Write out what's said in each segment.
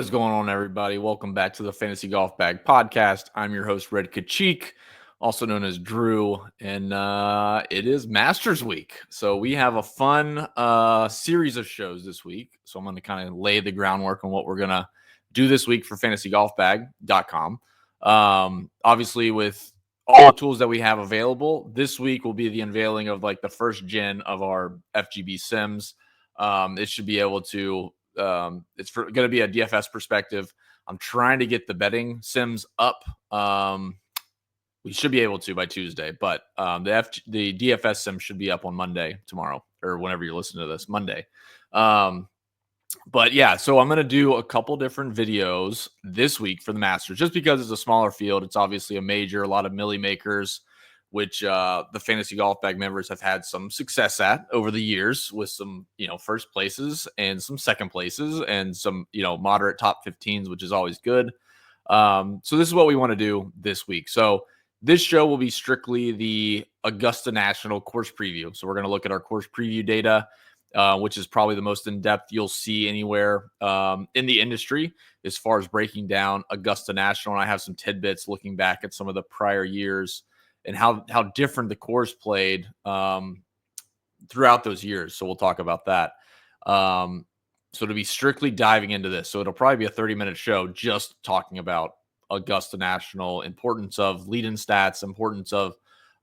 is going on, everybody? Welcome back to the Fantasy Golf Bag Podcast. I'm your host, Redkacheek, also known as Drew, and it is Masters Week. So we have a fun series of shows this week. So I'm going to kind of lay the groundwork on what we're going to do this week for fantasygolfbag.com. Obviously, with all the tools that we have available, this week will be the unveiling of like the first gen of our FGB sims. It should be able to it's going to be a DFS perspective. I'm trying to get the betting sims up. We should be able to by Tuesday, but the DFS sim should be up on Monday, tomorrow, or whenever you're listening to this, Monday. But yeah, so I'm going to do a couple different videos this week for the Masters, just because it's a smaller field. It's obviously a major, a lot of milli makers, which the Fantasy Golf Bag members have had some success at over the years with some, first places and some second places and some, moderate top 15s, which is always good. So this is what we want to do this week. So this show will be strictly the Augusta National Course Preview. So we're going to look at our course preview data, which is probably the most in-depth you'll see anywhere in the industry as far as breaking down Augusta National. And I have some tidbits looking back at some of the prior years and how different the course played throughout those years. So we'll talk about that. So to be strictly diving into this, so it'll probably be a 30-minute show just talking about Augusta National, importance of lead-in stats, importance of,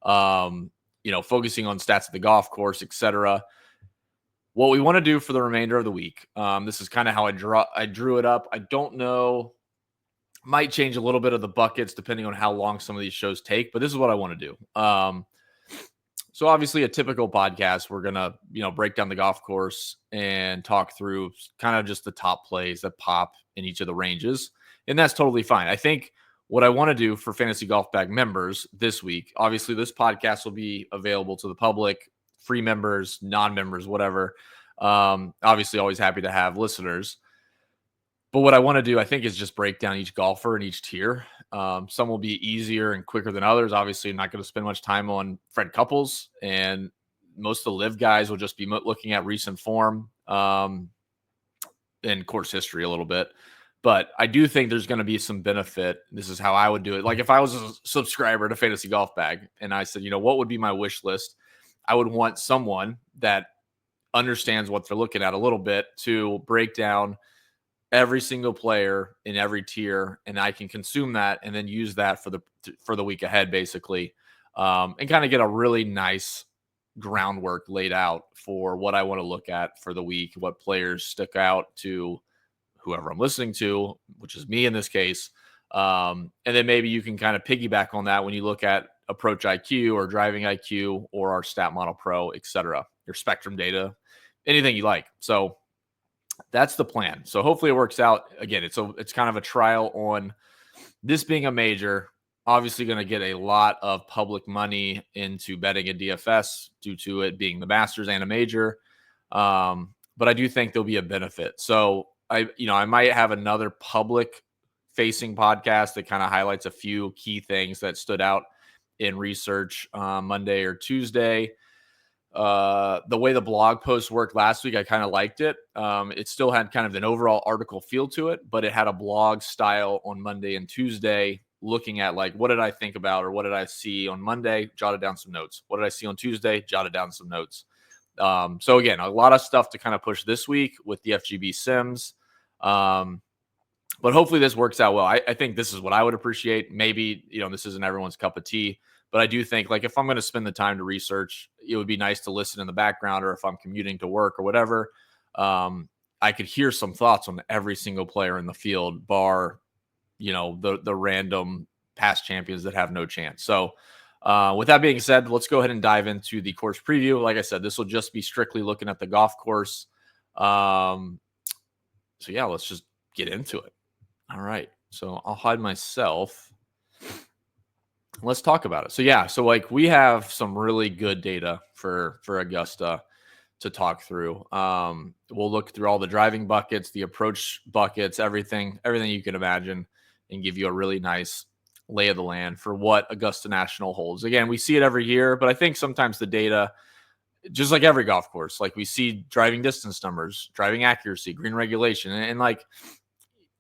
focusing on stats at the golf course, etc. What we want to do for the remainder of the week, this is kind of how I drew it up. I don't know. Might change a little bit of the buckets depending on how long some of these shows take, but this is what I want to do. So obviously a typical podcast, we're going to, break down the golf course and talk through kind of just the top plays that pop in each of the ranges. And that's totally fine. I think what I want to do for Fantasy Golf Bag members this week, obviously this podcast will be available to the public, free members, non-members, whatever. Obviously always happy to have listeners. But what I want to do, I think, is just break down each golfer in each tier. Some will be easier and quicker than others. Obviously, I'm not going to spend much time on Fred Couples, and most of the live guys will just be looking at recent form and course history a little bit. But I do think there's going to be some benefit. This is how I would do it. Like if I was a subscriber to Fantasy Golf Bag and I said, what would be my wish list? I would want someone that understands what they're looking at a little bit to break down every single player in every tier, and I can consume that and then use that for the week ahead, basically, and kind of get a really nice groundwork laid out for what I want to look at for the week, what players stick out to whoever I'm listening to, which is me in this case. And then maybe you can kind of piggyback on that when you look at approach IQ or driving IQ or our stat model pro, etc., your spectrum data, anything you like. So that's the plan. So hopefully it works out. Again, it's kind of a trial on this being a major. Obviously going to get a lot of public money into betting and DFS due to it being the Masters and a major. But I do think there'll be a benefit. So I might have another public facing podcast that kind of highlights a few key things that stood out in research Monday or Tuesday. The way the blog post worked last week, I kind of liked it. It still had kind of an overall article feel to it, but it had a blog style on Monday and Tuesday, looking at like, what did I think about, or what did I see on Monday? Jotted down some notes. What did I see on Tuesday? Jotted down some notes. So again, a lot of stuff to kind of push this week with the FGB sims. But hopefully this works out well. I think this is what I would appreciate. Maybe, this isn't everyone's cup of tea, but I do think like if I'm going to spend the time to research, it would be nice to listen in the background, or if I'm commuting to work or whatever, I could hear some thoughts on every single player in the field, bar, the random past champions that have no chance. So with that being said, let's go ahead and dive into the course preview. Like I said, this will just be strictly looking at the golf course. So yeah, let's just get into it. All right. So I'll hide myself. Let's talk about it. So yeah, so like we have some really good data for Augusta to talk through. We'll look through all the driving buckets, the approach buckets, everything you can imagine, and give you a really nice lay of the land for what Augusta National holds. Again, we see it every year, but I think sometimes the data, just like every golf course, like we see driving distance numbers, driving accuracy, green regulation, and like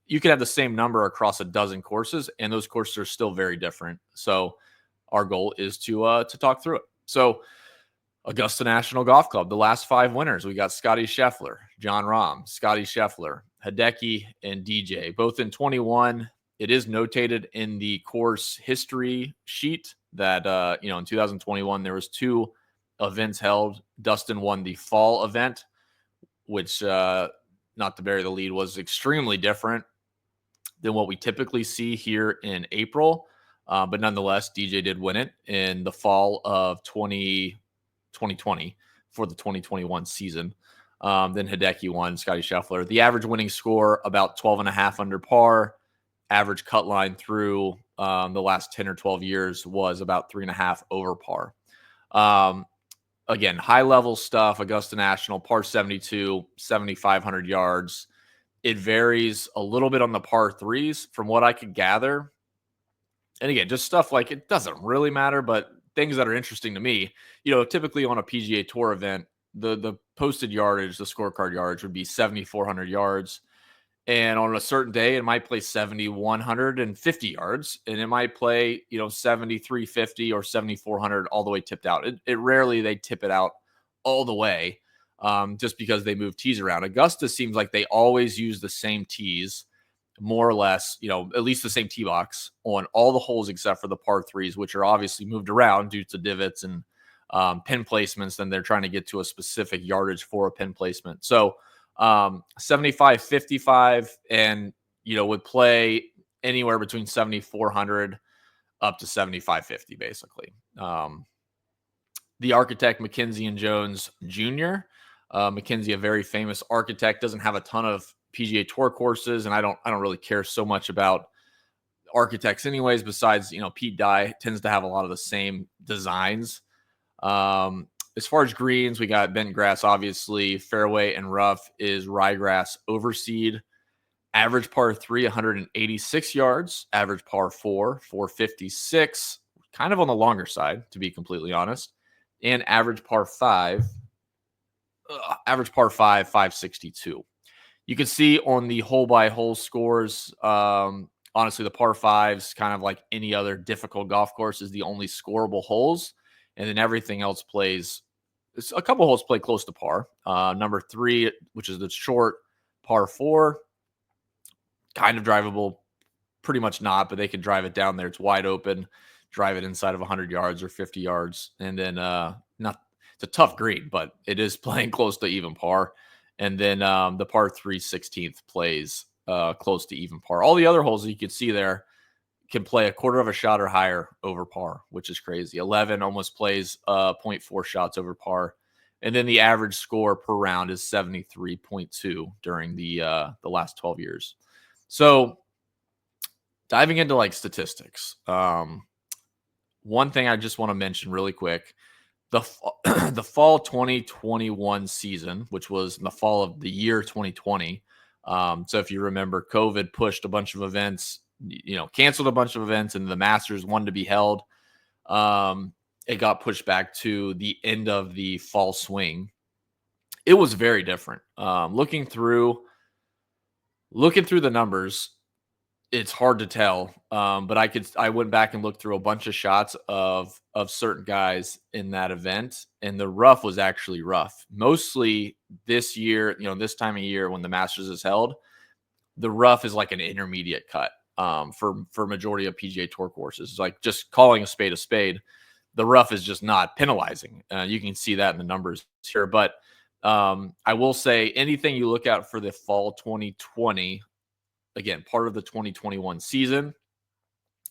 you could have the same number across a dozen courses, and those courses are still very different. So our goal is to talk through it. So Augusta National Golf Club, the last 5 winners, we got Scotty Scheffler, John Rahm, Scotty Scheffler, Hideki, and DJ, both in 21. It is notated in the course history sheet that, in 2021, there was 2 events held. Dustin won the fall event, which, not to bury the lead, was extremely different than what we typically see here in April. But nonetheless, DJ did win it in the fall of 2020 for the 2021 season. Then Hideki won, Scotty Scheffler. The average winning score, about 12.5 under par. Average cut line through the last 10 or 12 years was about 3.5 over par. Again, high level stuff. Augusta National, par 72, 7,500 yards. It varies a little bit on the par 3s from what I could gather. And again, just stuff like, it doesn't really matter, but things that are interesting to me, typically on a PGA Tour event, the posted yardage, the scorecard yardage would be 7,400 yards. And on a certain day, it might play 7,150 yards, and it might play, 7,350 or 7,400 all the way tipped out. It rarely they tip it out all the way, just because they move tees around. Augusta seems like they always use the same tees, more or less, at least the same tee box on all the holes except for the par 3s, which are obviously moved around due to divots and pin placements. Then they're trying to get to a specific yardage for a pin placement. So 75, 55, and, would play anywhere between 7,400 up to 75.50, basically. The architect, Mackenzie and Jones Jr. Mackenzie, a very famous architect, doesn't have a ton of PGA Tour courses, and I don't really care so much about architects anyways, besides, Pete Dye tends to have a lot of the same designs. As far as greens, we got bent grass, obviously. Fairway and rough is ryegrass overseed. Average par 3, 186 yards. Average par 4, 456. Kind of on the longer side, to be completely honest. And average par 5, 562. You can see on the hole-by-hole scores, honestly, the par 5s, kind of like any other difficult golf course, is the only scoreable holes. And then everything else plays, a couple holes play close to par. Number 3, which is the short par 4, kind of drivable, pretty much not, but they can drive it down there. It's wide open, drive it inside of 100 yards or 50 yards. And then it's a tough green, but it is playing close to even par. And then the par 3 16th plays close to even par. All the other holes that you can see there can play a quarter of a shot or higher over par, which is crazy. 11 almost plays 0.4 shots over par. And then the average score per round is 73.2 during the last 12 years. So diving into like statistics, one thing I just want to mention really quick, the fall 2021 season, which was in the fall of the year 2020. So if you remember, COVID pushed a bunch of events, canceled a bunch of events, and the Masters wanted to be held. It got pushed back to the end of the fall swing. It was very different. Looking through the numbers, it's hard to tell. But I went back and looked through a bunch of shots of certain guys in that event, and the rough was actually rough. Mostly this year, this time of year when the Masters is held, the rough is like an intermediate cut. For majority of PGA Tour courses, it's like just calling a spade. The rough is just not penalizing. You can see that in the numbers here. But I will say, anything you look at for the fall 2020, again, part of the 2021 season,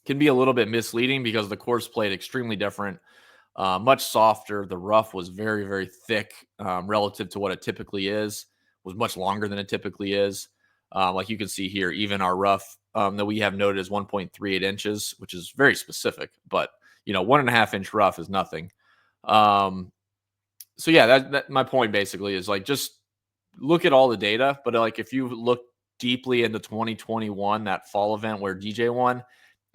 can be a little bit misleading because the course played extremely different, much softer. The rough was very, very thick relative to what it typically is. Was much longer than it typically is. Like you can see here, even our rough that we have noted as 1.38 inches, which is very specific, but 1.5 inch rough is nothing. So yeah, that my point basically is like, just look at all the data, but like if you look deeply into 2021, that fall event where DJ won,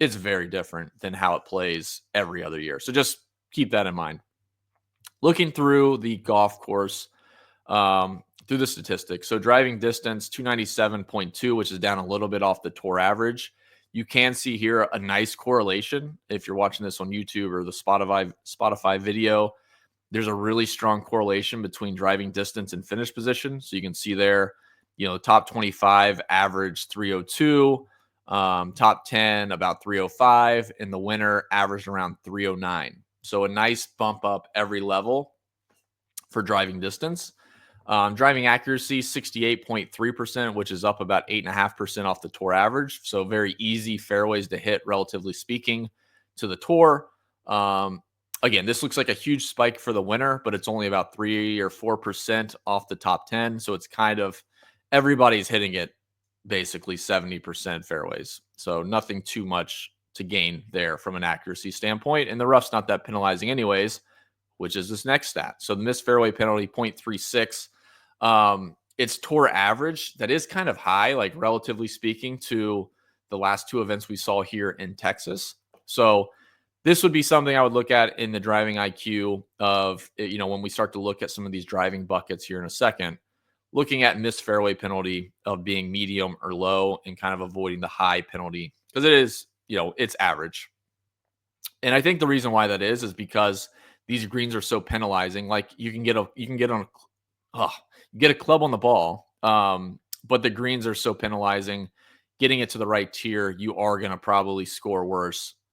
it's very different than how it plays every other year. So just keep that in mind. Looking through the golf course, through the statistics. So driving distance 297.2, which is down a little bit off the tour average. You can see here a nice correlation. If you're watching this on YouTube or the Spotify video, there's a really strong correlation between driving distance and finish position. So you can see there, the top 25 average 302, top 10 about 305, and the winner averaged around 309. So a nice bump up every level for driving distance. Driving accuracy, 68.3%, which is up about 8.5% off the tour average. So very easy fairways to hit, relatively speaking, to the tour. Again, this looks like a huge spike for the winner, but it's only about 3 or 4% off the top 10. So it's kind of everybody's hitting it basically 70% fairways. So nothing too much to gain there from an accuracy standpoint. And the rough's not that penalizing anyways, which is this next stat. So the missed fairway penalty, 0.36. It's tour average. That is kind of high, like relatively speaking, to the last two events we saw here in Texas. So this would be something I would look at in the driving IQ of, when we start to look at some of these driving buckets here in a second, looking at missed fairway penalty of being medium or low and kind of avoiding the high penalty because it is, it's average. And I think the reason why that is because these greens are so penalizing. Like you can get a club on the ball, but the greens are so penalizing. Getting it to the right tier, you are going to probably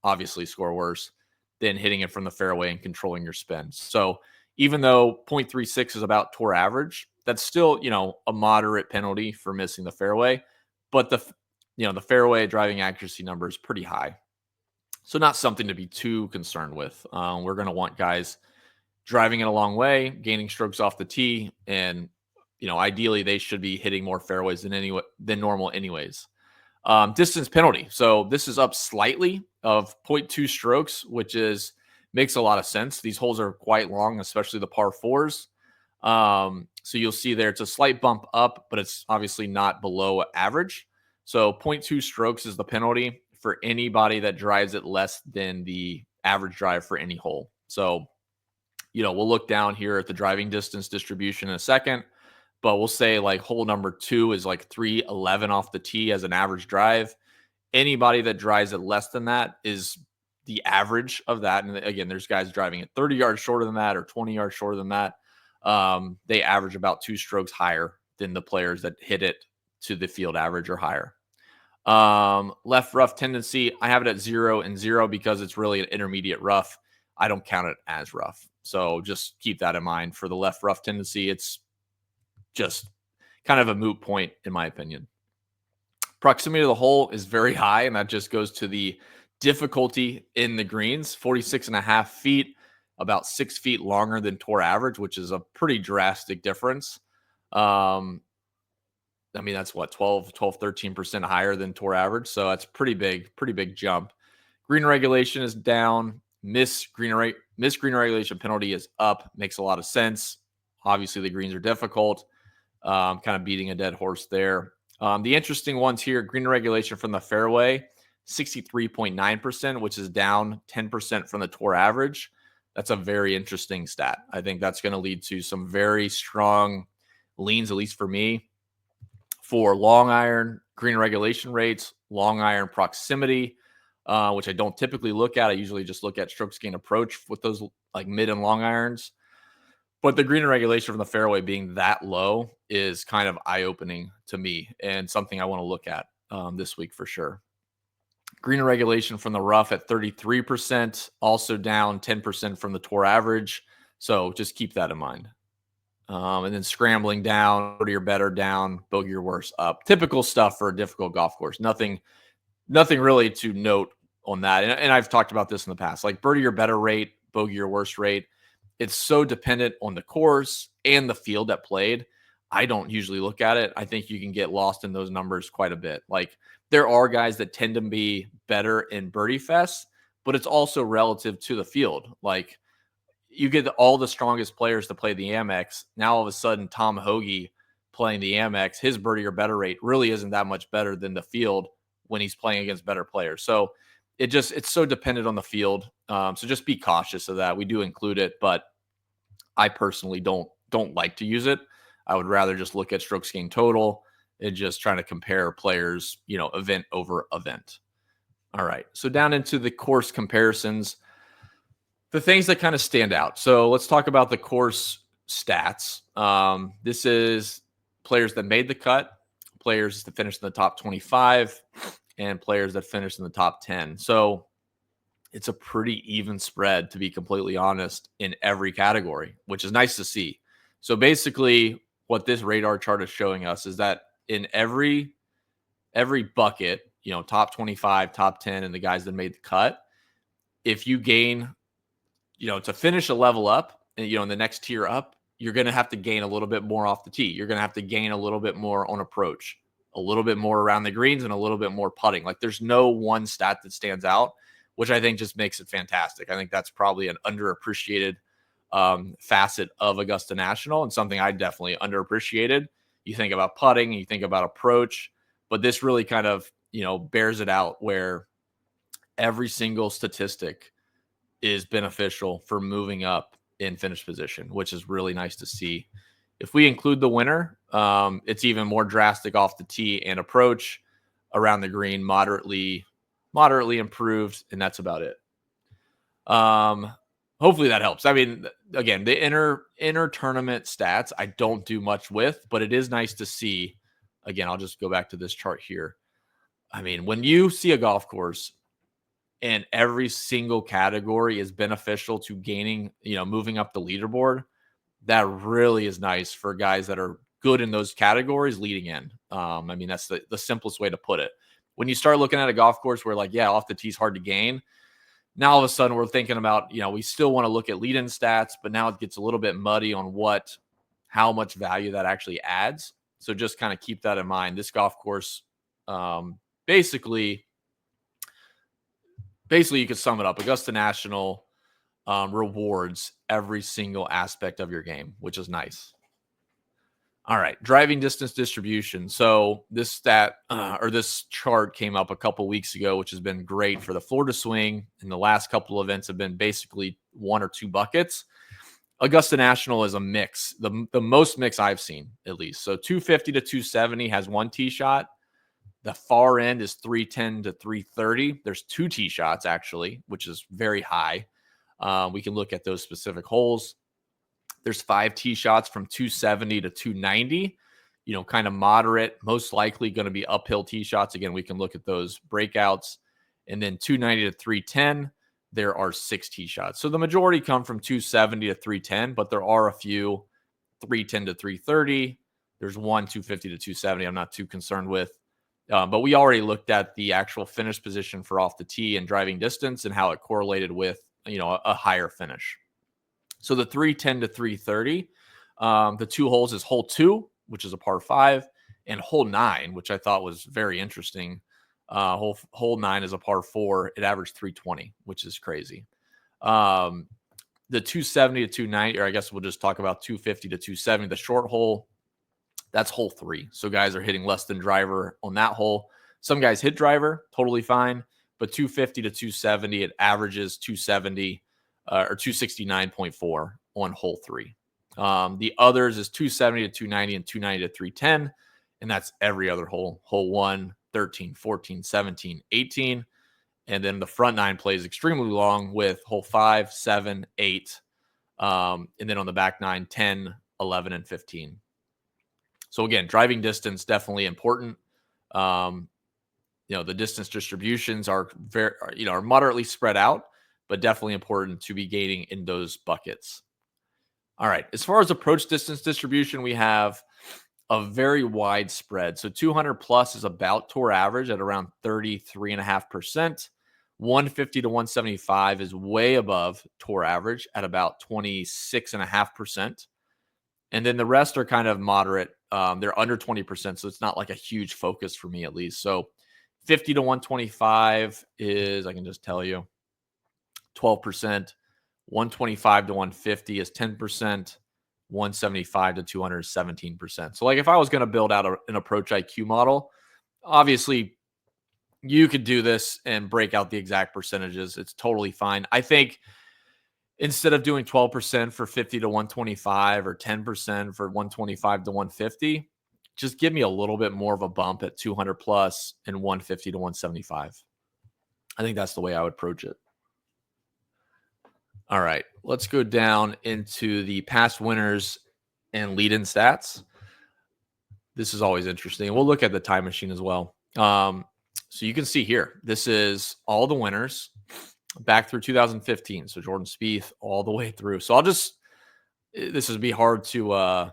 obviously score worse than hitting it from the fairway and controlling your spin. So even though 0.36 is about tour average, that's still, a moderate penalty for missing the fairway. But the fairway driving accuracy number is pretty high. So not something to be too concerned with. We're going to want guys driving it a long way, gaining strokes off the tee, and ideally they should be hitting more fairways than normal anyways. Distance penalty. So this is up slightly of 0.2 strokes, which makes a lot of sense. These holes are quite long, especially the par fours. So you'll see there it's a slight bump up, but it's obviously not below average. So 0.2 strokes is the penalty for anybody that drives it less than the average drive for any hole. So, we'll look down here at the driving distance distribution in a second, but we'll say like hole number 2 is like 311 off the tee as an average drive. Anybody that drives it less than that is the average of that. And again, there's guys driving it 30 yards shorter than that or 20 yards shorter than that. They average about 2 strokes higher than the players that hit it to the field average or higher. Left rough tendency, I have it at 0 and 0 because it's really an intermediate rough. I don't count it as rough. So just keep that in mind. For the left rough tendency, it's just kind of a moot point in my opinion. Proximity to the hole is very high, and that just goes to the difficulty in the greens. 46.5 feet, about 6 feet longer than tour average, which is a pretty drastic difference. That's what, 13% higher than tour average. So that's pretty big jump. Green regulation is down. Miss green regulation penalty is up. Makes a lot of sense. Obviously, the greens are difficult. Kind of beating a dead horse there. The interesting ones here, green regulation from the fairway, 63.9%, which is down 10% from the tour average. That's a very interesting stat. I think that's going to lead to some very strong leans, at least for me, for long iron green regulation rates, long iron proximity, which I don't typically look at. I usually just look at strokes gained approach with those like mid and long irons. But the green regulation from the fairway being that low is kind of eye-opening to me and something I want to look at this week for sure. Green regulation from the rough at 33%, also down 10% from the tour average. So just keep that in mind. And then scrambling down, bogey or better down, bogey or worse up. Typical stuff for a difficult golf course. Nothing really to note on that. And I've talked about this in the past. Like birdie or better rate, bogey or worse rate. It's so dependent on the course and the field that played. I don't usually look at it. I think you can get lost in those numbers quite a bit. Like there are guys that tend to be better in birdie fests, but it's also relative to the field. Like you get all the strongest players to play the Amex. Now all of a sudden, Tom Hoagie playing the Amex, his birdie or better rate really isn't that much better than the field when he's playing against better players. So it's so dependent on the field. So just be cautious of that. We do include it, but I personally don't like to use it. I would rather just look at strokes gained total and just trying to compare players, event over event. All right. So down into the course comparisons, the things that kind of stand out. So let's talk about the course stats. This is players that made the cut, players that finished in the top 25, and players that finished in the top 10. So it's a pretty even spread, to be completely honest, in every category, which is nice to see. So basically, what this radar chart is showing us is that in every bucket, top 25, top 10, and the guys that made the cut, if you gain, to finish a level up, and, in the next tier up, you're going to have to gain a little bit more off the tee. You're going to have to gain a little bit more on approach, a little bit more around the greens, and a little bit more putting. Like, there's no one stat that stands out, which I think just makes it fantastic. I think that's probably an underappreciated facet of Augusta National, and something I definitely underappreciated. You think about putting, you think about approach, but this really kind of, bears it out, where every single statistic is beneficial for moving up in finish position, which is really nice to see. If we include the winner, it's even more drastic off the tee and approach. Around the green, moderately improved, and that's about it. Hopefully that helps. I mean, again, the inner tournament stats I don't do much with, but it is nice to see. Again, I'll just go back to this chart here. I mean, when you see a golf course and every single category is beneficial to gaining, moving up the leaderboard, that really is nice for guys that are good in those categories leading in. I mean, that's the simplest way to put it. When you start looking at a golf course where, like, off the tee is hard to gain, now all of a sudden we're thinking about, we still want to look at lead-in stats, but now it gets a little bit muddy on how much value that actually adds. So just kind of keep that in mind. This golf course, basically you could sum it up. Augusta National rewards every single aspect of your game, which is nice. All right, driving distance distribution. So this stat this chart came up a couple weeks ago, which has been great for the Florida swing. And the last couple of events have been basically one or two buckets. Augusta National is a mix, the most mix I've seen, at least. So 250 to 270 has one tee shot. The far end is 310 to 330. There's two tee shots, actually, which is very high. We can look at those specific holes. There's 5 tee shots from 270 to 290, kind of moderate, most likely going to be uphill tee shots. Again, we can look at those breakouts. And then 290 to 310, there are 6 tee shots. So the majority come from 270 to 310, but there are a few 310 to 330. There's one 250 to 270 I'm not too concerned with. But we already looked at the actual finish position for off the tee and driving distance and how it correlated with, a higher finish. So the 310 to 330, the two holes is hole 2, which is a par 5, and hole 9, which I thought was very interesting. Hole 9 is a par 4. It averaged 320, which is crazy. The 270 to 290, or I guess we'll just talk about 250 to 270, the short hole, that's hole 3. So guys are hitting less than driver on that hole. Some guys hit driver, totally fine. But 250 to 270, it averages 270 or 269.4 on hole 3. The others is 270 to 290 and 290 to 310. And that's every other hole. Hole 1, 13, 14, 17, 18. And then the front 9 plays extremely long with hole 5, 7, 8. And then on the back 9, 10, 11, and 15. So again, driving distance, definitely important. The distance distributions are are moderately spread out, but definitely important to be gaining in those buckets. All right. As far as approach distance distribution, we have a very wide spread. So 200 plus is about tour average at around 33.5%. 150 to 175 is way above tour average at about 26.5%. And then the rest are kind of moderate. They're under 20%. So it's not like a huge focus for me, at least. So 50 to 125 is, I can just tell you, 12%. 125 to 150 is 10%. 175 to 200 is 17%. So like if I was going to build out an approach IQ model, obviously you could do this and break out the exact percentages. It's totally fine. I think instead of doing 12% for 50 to 125 or 10% for 125 to 150, just give me a little bit more of a bump at 200 plus and 150 to 175. I think that's the way I would approach it. All right, let's go down into the past winners and lead-in stats. This is always interesting. We'll look at the time machine as well. So you can see here, this is all the winners back through 2015. So Jordan Spieth all the way through. So this would be hard to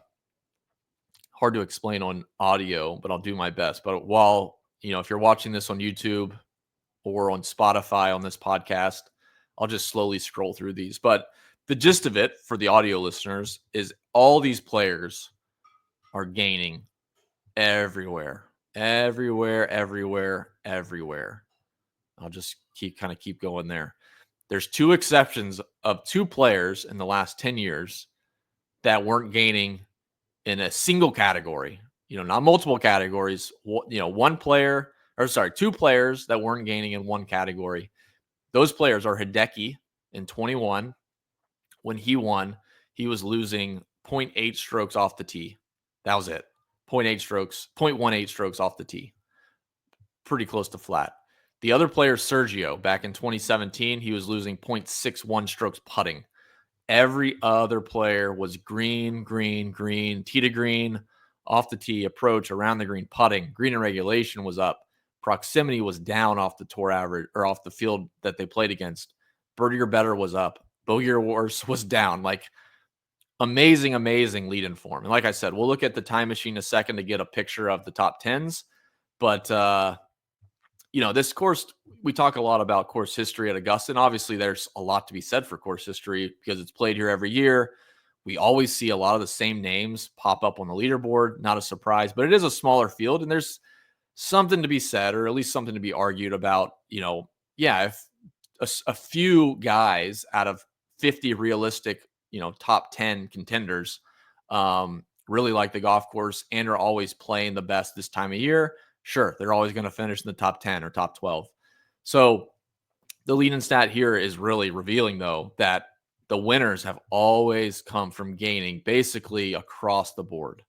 explain on audio, but I'll do my best. But while, if you're watching this on YouTube or on Spotify on this podcast, I'll just slowly scroll through these. But the gist of it for the audio listeners is all these players are gaining everywhere. I'll just keep going there. There's two exceptions of two players in the last 10 years that weren't gaining in a single category, not multiple categories. Two players that weren't gaining in one category. Those players are Hideki in 21. When he won, he was losing 0.8 strokes off the tee. That was it. 0.18 strokes off the tee. Pretty close to flat. The other player, Sergio, back in 2017, he was losing 0.61 strokes putting. Every other player was green, tee to green, off the tee, approach, around the green, putting. Green and regulation was up. Proximity was down off the tour average or off the field that they played against. Birdie or better was up. Bogey or worse was down. Like, amazing lead-in form. And like I said, we'll look at the time machine in a second to get a picture of the top 10s. But, this course, we talk a lot about course history at Augusta. And obviously, there's a lot to be said for course history because it's played here every year. We always see a lot of the same names pop up on the leaderboard. Not a surprise, but it is a smaller field. And there's something to be said, or at least something to be argued about, if a few guys out of 50 realistic, top 10 contenders really like the golf course and are always playing the best this time of year, sure, they're always going to finish in the top 10 or top 12. So the lead-in stat here is really revealing, though, that the winners have always come from gaining basically across the board,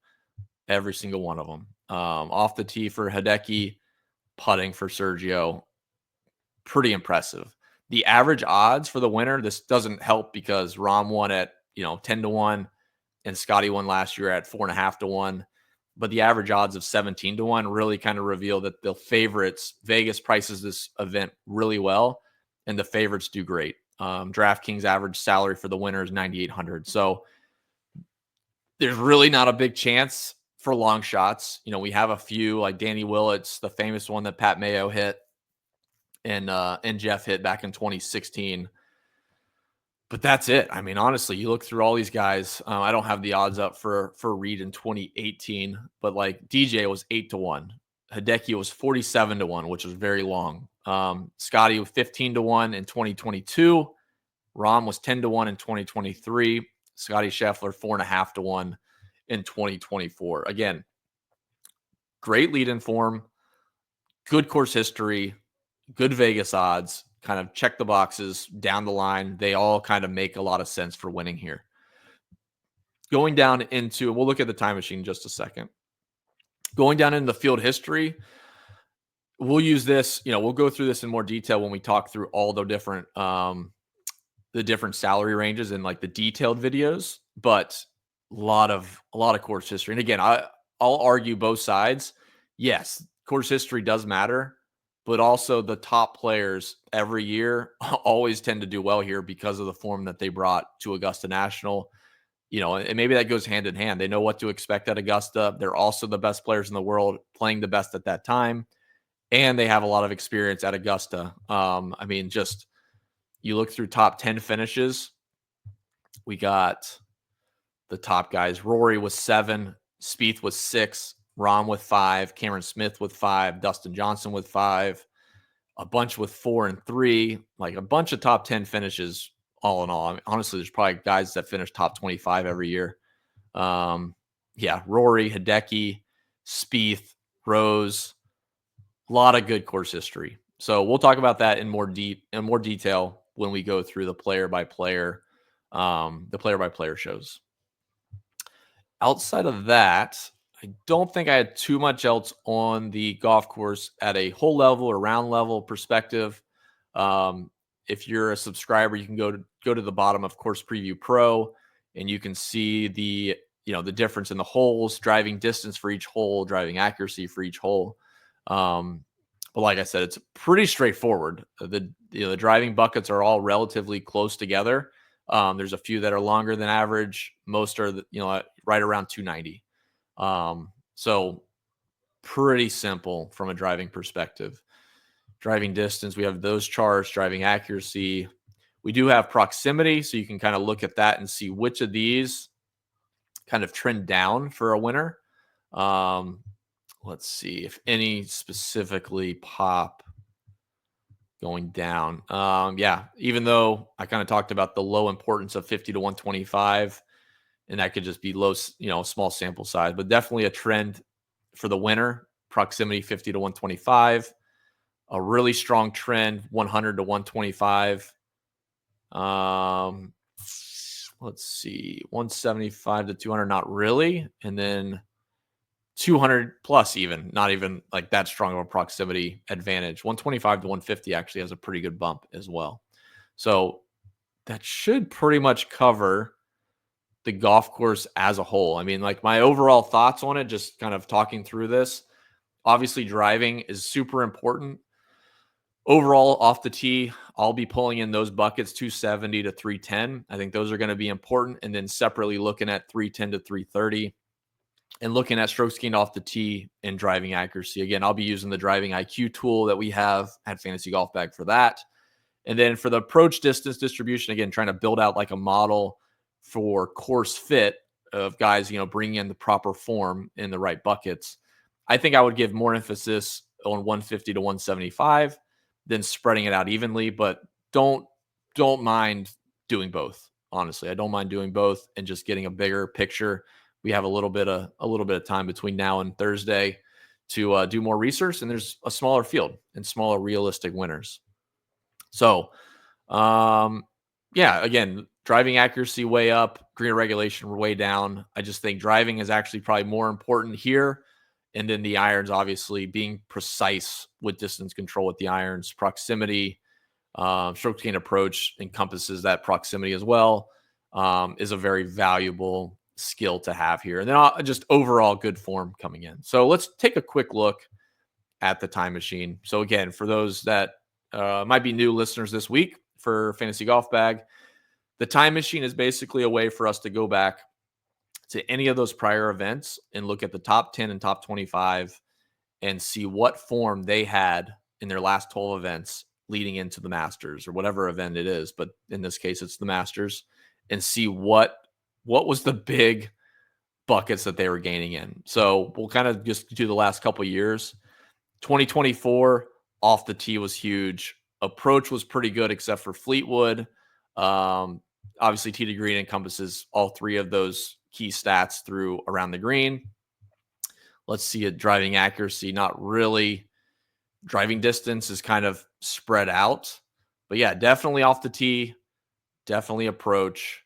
every single one of them. Off the tee for Hideki, putting for Sergio, pretty impressive. The average odds for the winner, this doesn't help because Rahm won at 10 to 1 and Scotty won last year at 4.5 to 1. But the average odds of 17 to 1 really kind of reveal that the favorites, Vegas prices this event really well, and the favorites do great. DraftKings average salary for the winner is $9,800. So there's really not a big chance for long shots. We have a few like Danny Willett's, the famous one that Pat Mayo hit and Jeff hit back in 2016. But that's it. I mean, honestly, you look through all these guys. I don't have the odds up for Reed in 2018, but like DJ was 8 to 1. Hideki was 47 to 1, which was very long. Scotty was 15 to 1 in 2022. Rahm was 10 to 1 in 2023. Scotty Scheffler 4.5 to 1 in 2024. Again, great lead-in form, good course history, good Vegas odds, kind of check the boxes down the line. They all kind of make a lot of sense for winning here. Going down into, we'll look at the time machine in just a second. Going down into the field history, we'll use this, we'll go through this in more detail when we talk through all the different salary ranges and like the detailed videos, but a lot of course history. And again, I'll argue both sides. Yes, course history does matter, but also the top players every year always tend to do well here because of the form that they brought to Augusta National. And maybe that goes hand in hand. They know what to expect at Augusta. They're also the best players in the world, playing the best at that time. And they have a lot of experience at Augusta. Just you look through top 10 finishes. We got the top guys. Rory was 7. Spieth was 6. Rahm with 5. Cameron Smith with 5. Dustin Johnson with 5. A bunch with 4 and 3. Like a bunch of top 10 finishes all in all. Honestly, there's probably guys that finish top 25 every year. Rory, Hideki, Spieth, Rose. A lot of good course history. So we'll talk about that in more detail when we go through the player by player the player-by-player shows. Outside of that, I don't think I had too much else on the golf course at a hole level or round level perspective. If you're a subscriber, you can go to the bottom of Course Preview Pro, and you can see the difference in the holes, driving distance for each hole, driving accuracy for each hole. But like I said, it's pretty straightforward. The driving buckets are all relatively close together. There's a few that are longer than average. Most are right around 290. So pretty simple from a driving perspective. Driving distance, we have those charts. Driving accuracy, we do have proximity, so you can kind of look at that and see which of these kind of trend down for a winner. Let's see if any specifically pop going down. Yeah, even though I kind of talked about the low importance of 50 to 125, and that could just be low, small sample size, but definitely a trend for the winner. Proximity 50 to 125, a really strong trend 100 to 125. Let's see, 175 to 200, not really, and then 200 plus, even not even like that strong of a proximity advantage. 125 to 150 actually has a pretty good bump as well. So that should pretty much cover the golf course as a whole. I mean, like my overall thoughts on it, just kind of talking through this, obviously driving is super important. Overall, off the tee, I'll be pulling in those buckets 270 to 310. I think those are going to be important. And then separately looking at 310 to 330 and looking at strokes gained off the tee and driving accuracy. Again, I'll be using the driving IQ tool that we have at Fantasy Golf Bag for that. And then for the approach distance distribution, again, trying to build out like a model for course fit of guys, bringing in the proper form in the right buckets. I think I would give more emphasis on 150 to 175 than spreading it out evenly, but don't mind doing both. Honestly, I don't mind doing both and just getting a bigger picture. We have a little bit of time between now and Thursday to do more research, and there's a smaller field and smaller realistic winners. So, again, driving accuracy way up, green regulation way down. I just think driving is actually probably more important here. And then the irons, obviously, being precise with distance control with the irons, proximity, stroke gain approach encompasses that proximity as well, is a very valuable skill to have here. And then just overall good form coming in. So let's take a quick look at the time machine. So again, for those that might be new listeners this week for Fantasy Golf Bag, the time machine is basically a way for us to go back to any of those prior events and look at the top 10 and top 25 and see what form they had in their last 12 events leading into the Masters or whatever event it is. But in this case, it's the Masters, and see what was the big buckets that they were gaining in. So we'll kind of just do the last couple of years. 2024 off the tee was huge. Approach was pretty good except for Fleetwood. Obviously, tee to green encompasses all three of those key stats through around the green. Let's see it. Driving accuracy, not really. Driving distance is kind of spread out. But yeah, definitely off the tee. Definitely approach.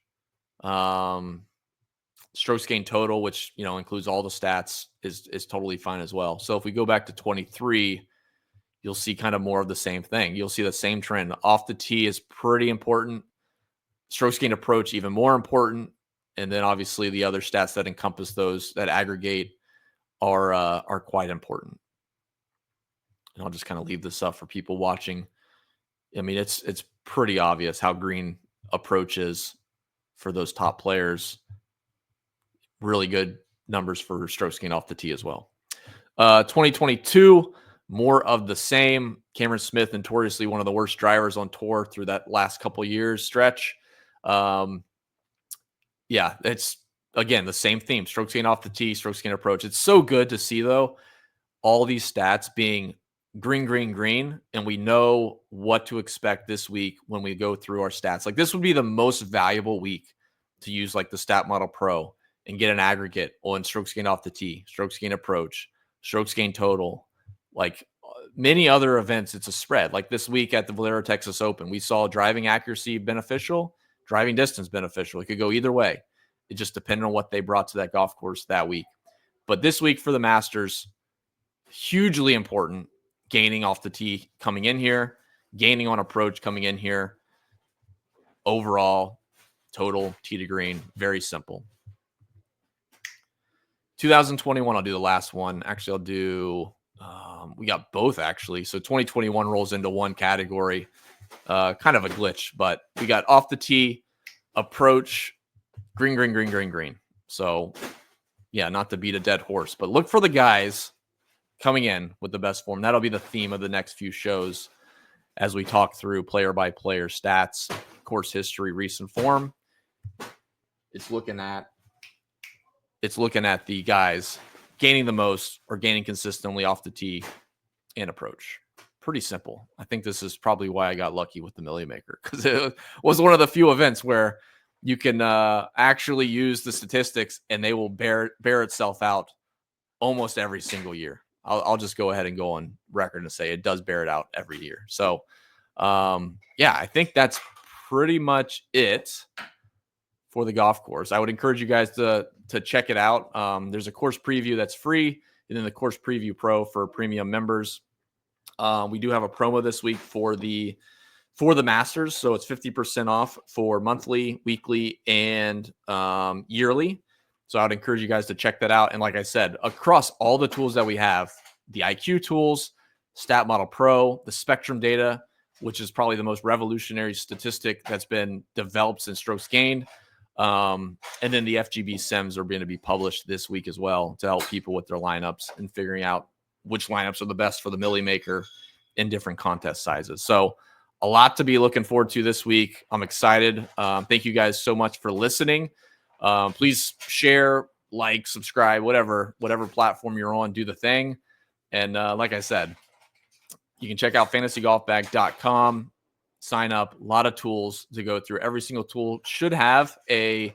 Strokes gained total, which includes all the stats, is totally fine as well. So if we go back to 23, you'll see kind of more of the same thing. You'll see the same trend. Off the tee is pretty important. Strokes gained approach even more important. And then obviously the other stats that encompass those that aggregate are quite important. And I'll just kind of leave this up for people watching. I mean, it's pretty obvious how green approach is for those top players. Really good numbers for strokes gained off the tee as well. 2022, more of the same. Cameron Smith, notoriously one of the worst drivers on tour through that last couple years stretch. It's again the same theme: strokes gained off the tee, strokes gained approach. It's so good to see though all these stats being green, and we know what to expect this week when we go through our stats. Like this would be the most valuable week to use like the Stat Model Pro and get an aggregate on strokes gained off the tee, strokes gained approach, strokes gained total. Like many other events, it's a spread. Like this week at the Valero Texas Open, we saw driving accuracy beneficial, driving distance beneficial. It could go either way. It just depended on what they brought to that golf course that week. But this week for the Masters, hugely important, gaining off the tee coming in here, gaining on approach coming in here. Overall, total tee to green, very simple. 2021, I'll do the last one. Actually, I'll do, we got both actually. So 2021 rolls into one category, kind of a glitch, but we got off the tee, approach, green, green, green, green, green. So yeah, not to beat a dead horse, but look for the guys coming in with the best form. That'll be the theme of the next few shows as we talk through player by player stats, course history, recent form. It's looking at the guys gaining the most or gaining consistently off the tee and approach. Pretty simple. I think this is probably why I got lucky with the Millie Maker, because it was one of the few events where you can actually use the statistics and they will bear itself out almost every single year. I'll just go ahead and go on record and say it does bear it out every year. So, yeah, I think that's pretty much it for the golf course. I would encourage you guys to check it out. There's a course preview that's free, and then the Course Preview Pro for premium members. We do have a promo this week for the Masters, so it's 50% off for monthly, weekly, and yearly. So I would encourage you guys to check that out. And like I said, across all the tools that we have, the IQ tools, Stat Model Pro, the Spectrum data, which is probably the most revolutionary statistic that's been developed since strokes gained. And then the FGB Sims are going to be published this week as well to help people with their lineups and figuring out which lineups are the best for the Millie Maker in different contest sizes. So a lot to be looking forward to this week. I'm excited. Thank you guys so much for listening. Please share, like, subscribe, whatever platform you're on, do the thing. And like I said, you can check out fantasygolfbag.com, sign up, a lot of tools to go through. Every single tool should have a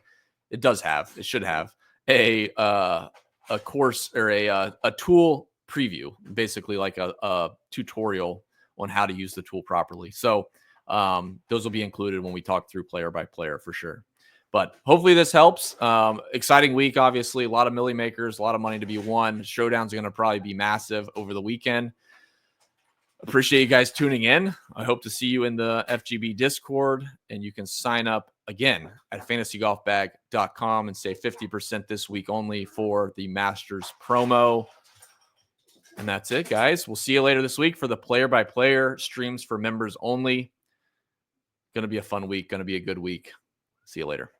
course or a tool preview, basically like a tutorial on how to use the tool properly. So those will be included when we talk through player by player for sure. But hopefully this helps. Exciting week, obviously. A lot of Millie Makers, a lot of money to be won. Showdowns are going to probably be massive over the weekend. Appreciate you guys tuning in. I hope to see you in the FGB Discord. And you can sign up again at fantasygolfbag.com and save 50% this week only for the Masters promo. And that's it, guys. We'll see you later this week for the player-by-player streams for members only. Going to be a fun week. Going to be a good week. See you later.